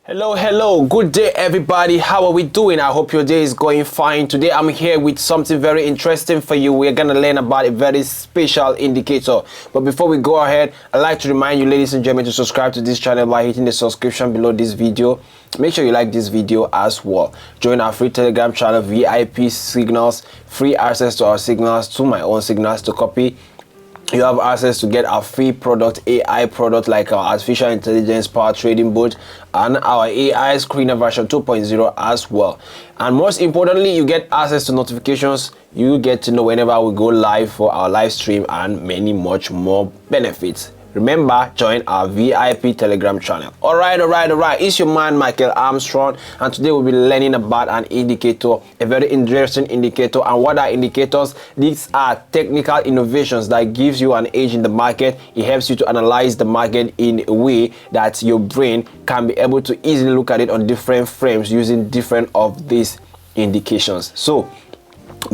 Hello, good day everybody. How are we doing? I hope your day is going fine. Today I'm here with something very interesting for you. We're gonna learn about a very special indicator. But before we go ahead, I'd like to remind you, ladies and gentlemen, to subscribe to this channel by hitting the subscription below this video. Make sure you like this video as well. Join our free Telegram channel, VIP signals, free access to our signals, to my own signals to copy. You have access to get our free product, AI product, like our artificial intelligence power trading bot and our AI screener version 2.0 as well. And most importantly, you get access to notifications. You get to know whenever we go live for our live stream and many much more benefits. Remember, join our VIP Telegram channel. All right. It's your man, Michael Armstrong, and today we'll be learning about an indicator, a very interesting indicator. And what are indicators? These are technical innovations that gives you an edge in the market. It helps you to analyze the market in a way that your brain can be able to easily look at it on different frames using different of these indications. So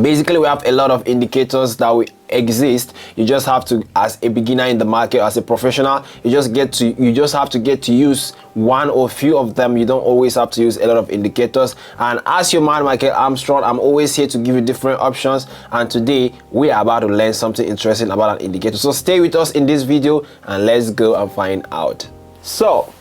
basically, we have a lot of indicators that we exist. You just have to, as a beginner in the market, as a professional, you just have to get to use one or few of them. You don't always have to use a lot of indicators. And as your man, Michael Armstrong, I'm always here to give you different options. And today we are about to learn something interesting about an indicator. So stay with us in this video and let's go and find out. So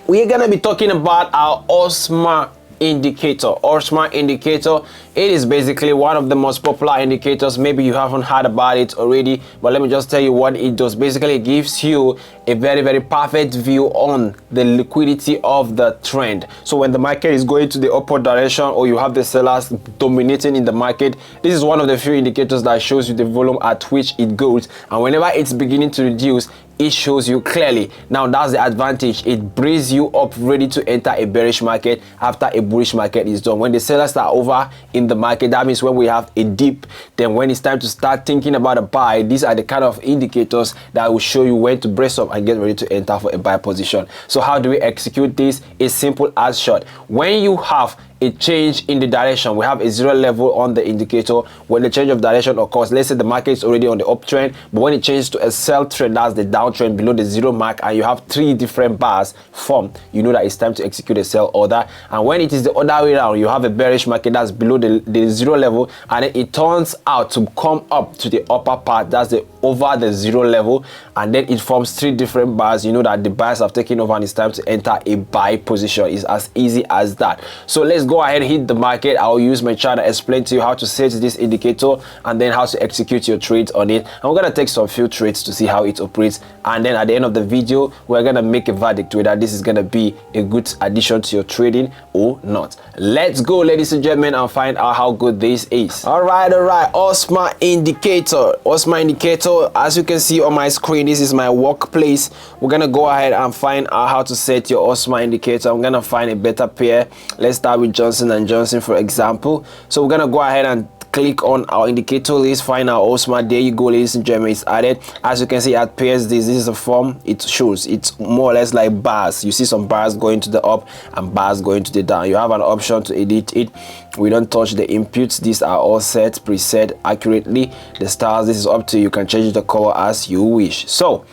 we're gonna be talking about our Osma indicator. Osma indicator, it is basically one of the most popular indicators. Maybe you haven't heard about it already, but let me just tell you what it does. Basically, it gives you a very perfect view on the liquidity of the trend. So when the market is going to the upward direction or you have the sellers dominating in the market, this is one of the few indicators that shows you the volume at which it goes, and whenever it's beginning to reduce, it shows you clearly. Now that's the advantage. It brings you up ready to enter a bearish market after a bullish market is done. When the sellers are over in the market, that means when we have a dip, then when it's time to start thinking about a buy, these are the kind of indicators that will show you when to brace up and get ready to enter for a buy position. So how do we execute this? It's simple as short. When you have a change in the direction, we have a zero level on the indicator. When the change of direction occurs, let's say the market is already on the uptrend, but when it changes to a sell trend, that's the downtrend below the zero mark, and you have three different bars formed, you know that it's time to execute a sell order. And when it is the other way around, you have a bearish market that's below the zero level, and then it turns out to come up to the upper part, that's the over the zero level, and then it forms three different bars. You know that the buyers have taken over and it's time to enter a buy position. It's as easy as that. So let's go ahead and hit the market. I'll use my chart to explain to you how to set this indicator and then how to execute your trades on it. And we're gonna take some few trades to see how it operates, and then at the end of the video we're gonna make a verdict whether this is gonna be a good addition to your trading or not. Let's go, ladies and gentlemen, and find out how good this is. All right. Osma indicator. Osma indicator, as you can see on my screen, this is my workplace. We're gonna go ahead and find out how to set your Osma indicator. I'm gonna find a better pair. Let's start with Johnson & Johnson, for example. So we're gonna go ahead and click on our indicator list, find our Osma. There you go, ladies and gentlemen, it's added. As you can see, it pairs this is a form. It shows it's more or less like bars. You see some bars going to the up and bars going to the down. You have an option to edit it. We don't touch the inputs. These are all set, preset accurately. The styles, this is up to you. You can change the color as you wish. So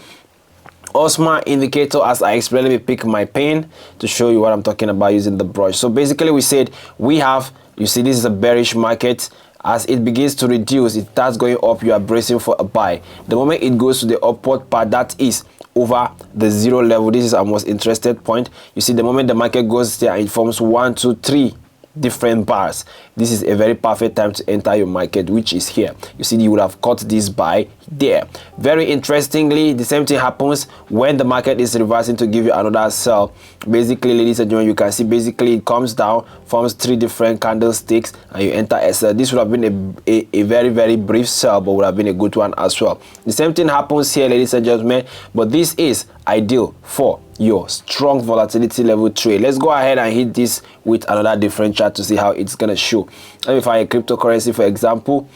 Osma indicator, as I explained, let me pick my pen to show you what I'm talking about using the brush. So basically we said we have, you see, this is a bearish market. As it begins to reduce, it starts going up, you are bracing for a buy. The moment it goes to the upward part, that is over the zero level, this is our most interested point. You see, the moment the market goes there, it forms 1, 2, 3 different bars. This is a very perfect time to enter your market, which is here. You see, you would have caught this buy there. Very interestingly, the same thing happens when the market is reversing to give you another sell. Basically, ladies and gentlemen, you can see basically it comes down, forms three different candlesticks, and you enter a sell. This would have been a very brief sell, but would have been a good one as well. The same thing happens here, ladies and gentlemen, but this is ideal for your strong volatility level trade. Let's go ahead and hit this with another different chart to see how it's gonna show. Let me find a cryptocurrency, for example.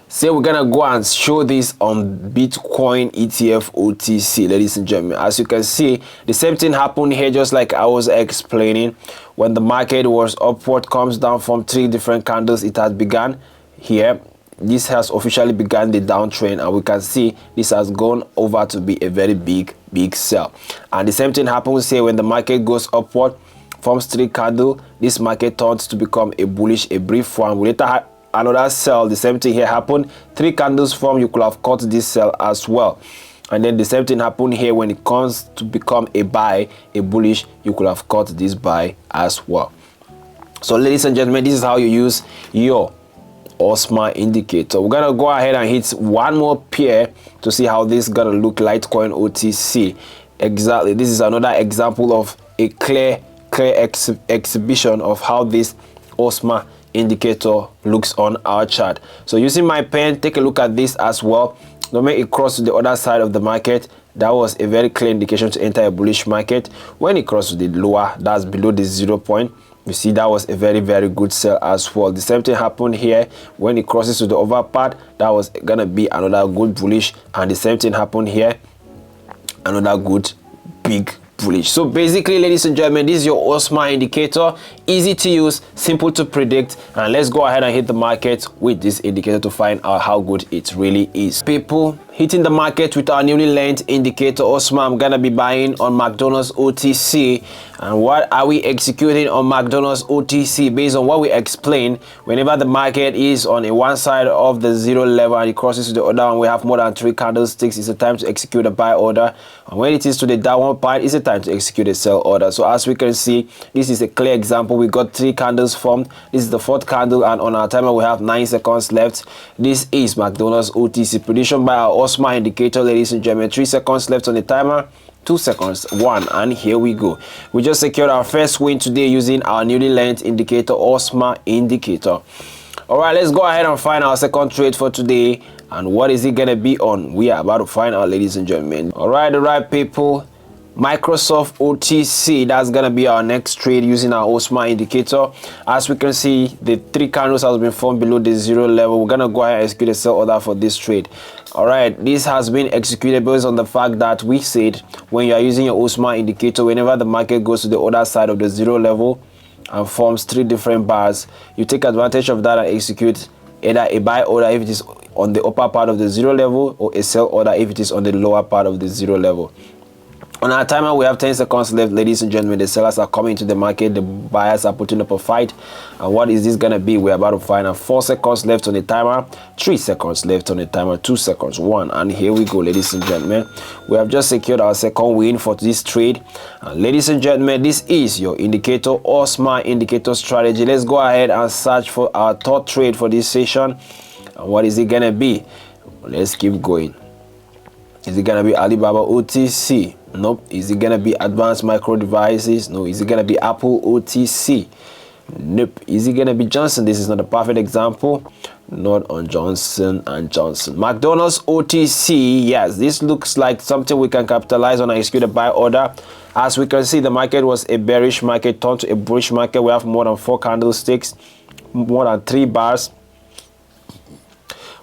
Say we're gonna go and show this on Bitcoin ETF OTC, ladies and gentlemen. As you can see, the same thing happened here, just like I was explaining. When the market was upward, comes down from three different candles, it has begun here. this has officially begun the downtrend, and we can see this has gone over to be a very big sell. And the same thing happens here when the market goes upward, forms 3 candle. This market turns to become a bullish, a brief one. We later had another sell. The same thing here happened. 3 candles form. You could have caught this sell as well. And then the same thing happened here when it comes to become a buy, a bullish. You could have caught this buy as well. So ladies and gentlemen, this is how you use your Osma indicator. We're gonna go ahead and hit one more pair to see how this is gonna look. Litecoin OTC. Exactly, this is another example of a clear exhibition of how this Osma indicator looks on our chart. So using my pen, take a look at this as well. Don't make it cross to the other side of the market. That was a very clear indication to enter a bullish market. When it crosses the lower, that's below the 0 point, you see that was a very good sell as well. The same thing happened here when it crosses to the over part. That was gonna be another good bullish, and the same thing happened here, another good big bullish. So basically, ladies and gentlemen, this is your Osma indicator. Easy to use, simple to predict, and let's go ahead and hit the market with this indicator to find out how good it really is. People, hitting the market with our newly learned indicator Osma. I'm gonna be buying on McDonald's OTC. And what are we executing on McDonald's OTC? Based on what we explained, whenever the market is on a one side of the 0 level and it crosses to the other and we have more than 3 candlesticks, it's a time to execute a buy order. And when it is to the downward part, it's a time to execute a sell order. So as we can see, this is a clear example. We got 3 candles formed. This is the 4th candle, and on our timer we have 9 seconds left. This is McDonald's OTC prediction by our Osma indicator, ladies and gentlemen. 3 seconds left on the timer. 2 seconds, 1, and here we go. We just secured our first win today using our newly learned indicator Osma indicator. All right, let's go ahead and find our second trade for today. And what is it gonna be on? We are about to find out, ladies and gentlemen. All right people, Microsoft OTC, that's gonna be our next trade using our Osma indicator. As we can see, the 3 candles has been formed below the 0 level. We're gonna go ahead and execute a sell order for this trade. All right, this has been executed based on the fact that we said when you are using your Osma indicator, whenever the market goes to the other side of the 0 level and forms 3 different bars, you take advantage of that and execute either a buy order if it is on the upper part of the 0 level, or a sell order if it is on the lower part of the 0 level. On our timer, we have 10 seconds left, ladies and gentlemen. The sellers are coming to the market, the buyers are putting up a fight. And what is this gonna be? We're about to find out. 4 seconds left on the timer, 3 seconds left on the timer, 2 seconds, 1, and here we go, ladies and gentlemen. We have just secured our second win for this trade. And ladies and gentlemen, this is your indicator Osma indicator strategy. Let's go ahead and search for our third trade for this session. And what is it gonna be? Let's keep going. Is it gonna be Alibaba OTC? Nope. Is it gonna be Advanced Micro Devices? No. Is it gonna be Apple OTC? Nope. Is it gonna be Johnson? This is not a perfect example. Not on Johnson and Johnson. McDonald's OTC. Yes, this looks like something we can capitalize on and execute a buy order. As we can see, the market was a bearish market turned to a bullish market. We have more than 4 candlesticks, more than 3 bars.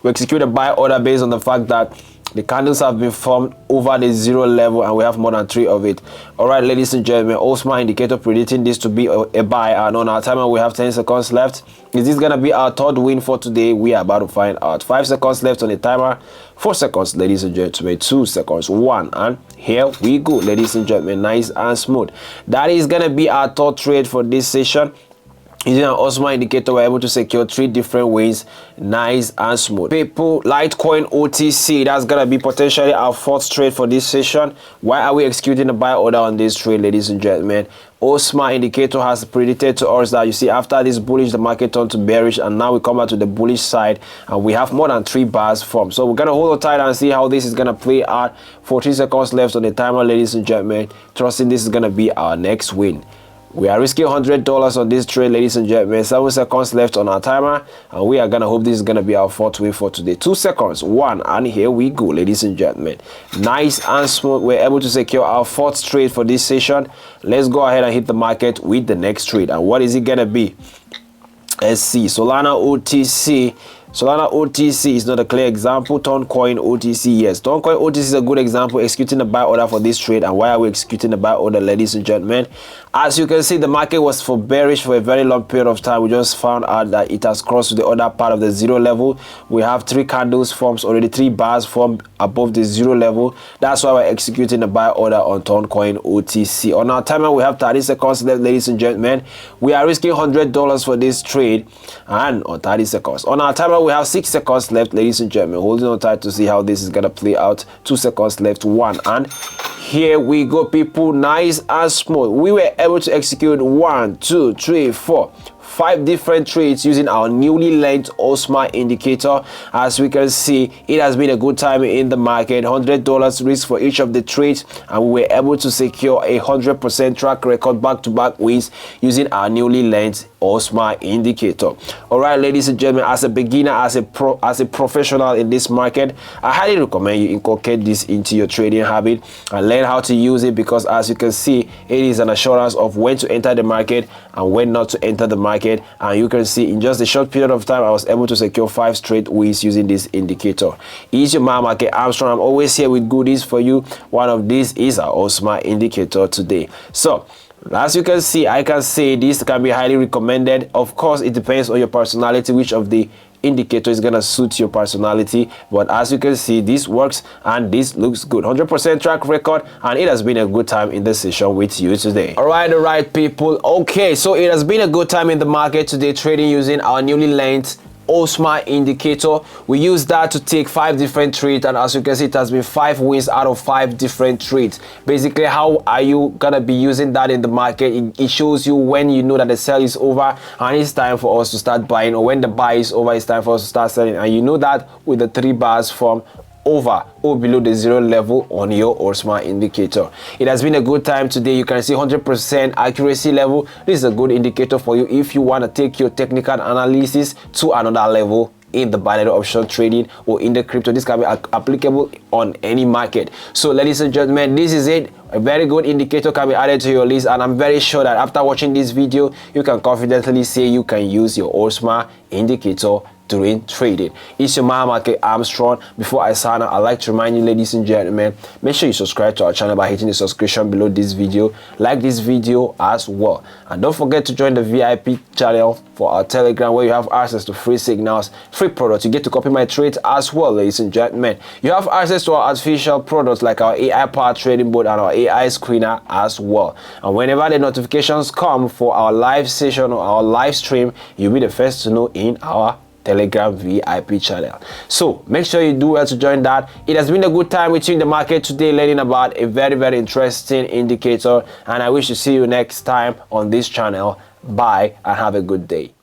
We execute a buy order based on the fact that the candles have been formed over the 0 level and we have more than 3 of it. All right, ladies and gentlemen, Osma indicator predicting this to be a buy, and on our timer we have 10 seconds left. Is this gonna be our third win for today? We are about to find out. 5 seconds left on the timer, 4 seconds, ladies and gentlemen, 2 seconds, 1, and here we go, ladies and gentlemen. Nice and smooth. That is gonna be our third trade for this session. Using an Osma indicator, we're able to secure 3 different ways. Nice and smooth. People, Litecoin OTC, that's gonna be potentially our 4th trade for this session. Why are we executing a buy order on this trade, ladies and gentlemen? Osma indicator has predicted to us that, you see, after this bullish, the market turned to bearish, and now we come back to the bullish side and we have more than 3 bars formed. So we're gonna hold on tight and see how this is gonna play out. 14 seconds left on the timer, ladies and gentlemen. Trusting this is gonna be our next win. We are risking $100 on this trade, ladies and gentlemen. 7 seconds left on our timer, and we are gonna hope this is gonna be our 4th win for today. 2 seconds, 1, and here we go, ladies and gentlemen. Nice and smooth. We're able to secure our 4th trade for this session. Let's go ahead and hit the market with the next trade. And what is it gonna be? Let's see. Solana OTC. Solana OTC is not a clear example. Toncoin OTC, yes. Toncoin OTC is a good example, executing the buy order for this trade. And why are we executing the buy order, ladies and gentlemen? As you can see, the market was for bearish for a very long period of time. We just found out that it has crossed to the other part of the zero level. We have 3 candles formed already, 3 bars formed above the zero level. That's why we're executing the buy order on Toncoin OTC. On our timer, we have 30 seconds left, ladies and gentlemen. We are risking $100 for this trade, and on 30 seconds. On our timer, we have 6 seconds left, ladies and gentlemen. Holding on tight to see how this is gonna play out. 2 seconds left, 1, and here we go, people. Nice and smooth. We were able to execute 1, 2, 3, 4, 5 different trades using our newly launched Osma indicator. As we can see, it has been a good time in the market. $100 risk for each of the trades, and we were able to secure a 100% track record back-to-back wins using our newly launched Osma indicator. All right, ladies and gentlemen, as a beginner, as a professional in this market, I highly recommend you inculcate this into your trading habit and learn how to use it, because as you can see, it is an assurance of when to enter the market and when not to enter the market. And you can see in just a short period of time, I was able to secure 5 straight wins using this indicator. It's your man, Market Armstrong. I'm always here with goodies for you. One of these is our Osma indicator today. So as you can see, I can say this can be highly recommended. Of course, it depends on your personality, which of the indicator is gonna suit your personality, but as you can see, this works and this looks good. 100% track record, and it has been a good time in the session with you today. All right, people. Okay, so it has been a good time in the market today, trading using our newly launched Osma indicator. We use that to take 5 different trades, and as you can see, it has been 5 wins out of 5 different trades. Basically, how are you gonna be using that in the market? It shows you when you know that the sell is over and it's time for us to start buying, or when the buy is over, it's time for us to start selling. And you know that with the 3 bars from over or below the zero level on your Osma indicator. It has been a good time today. You can see 100% accuracy level. This is a good indicator for you if you want to take your technical analysis to another level in the binary option trading or in the crypto. This can be applicable on any market. So ladies and gentlemen, this is it. A very good indicator can be added to your list, and I'm very sure that after watching this video, you can confidently say you can use your Osma indicator during trading. It's your man, Market Armstrong. Before I sign out, I'd like to remind you, ladies and gentlemen, make sure you subscribe to our channel by hitting the subscription below this video. Like this video as well, and don't forget to join the VIP channel for our Telegram, where you have access to free signals, free products. You get to copy my trades as well, ladies and gentlemen. You have access to our artificial products like our AI powered trading board and our AI screener as well. And whenever the notifications come for our live session or our live stream, you'll be the first to know in our Telegram VIP channel. So make sure you do well to join that. It has been a good time with you in the market today, learning about a very interesting indicator, and I wish to see you next time on this channel. Bye and have a good day.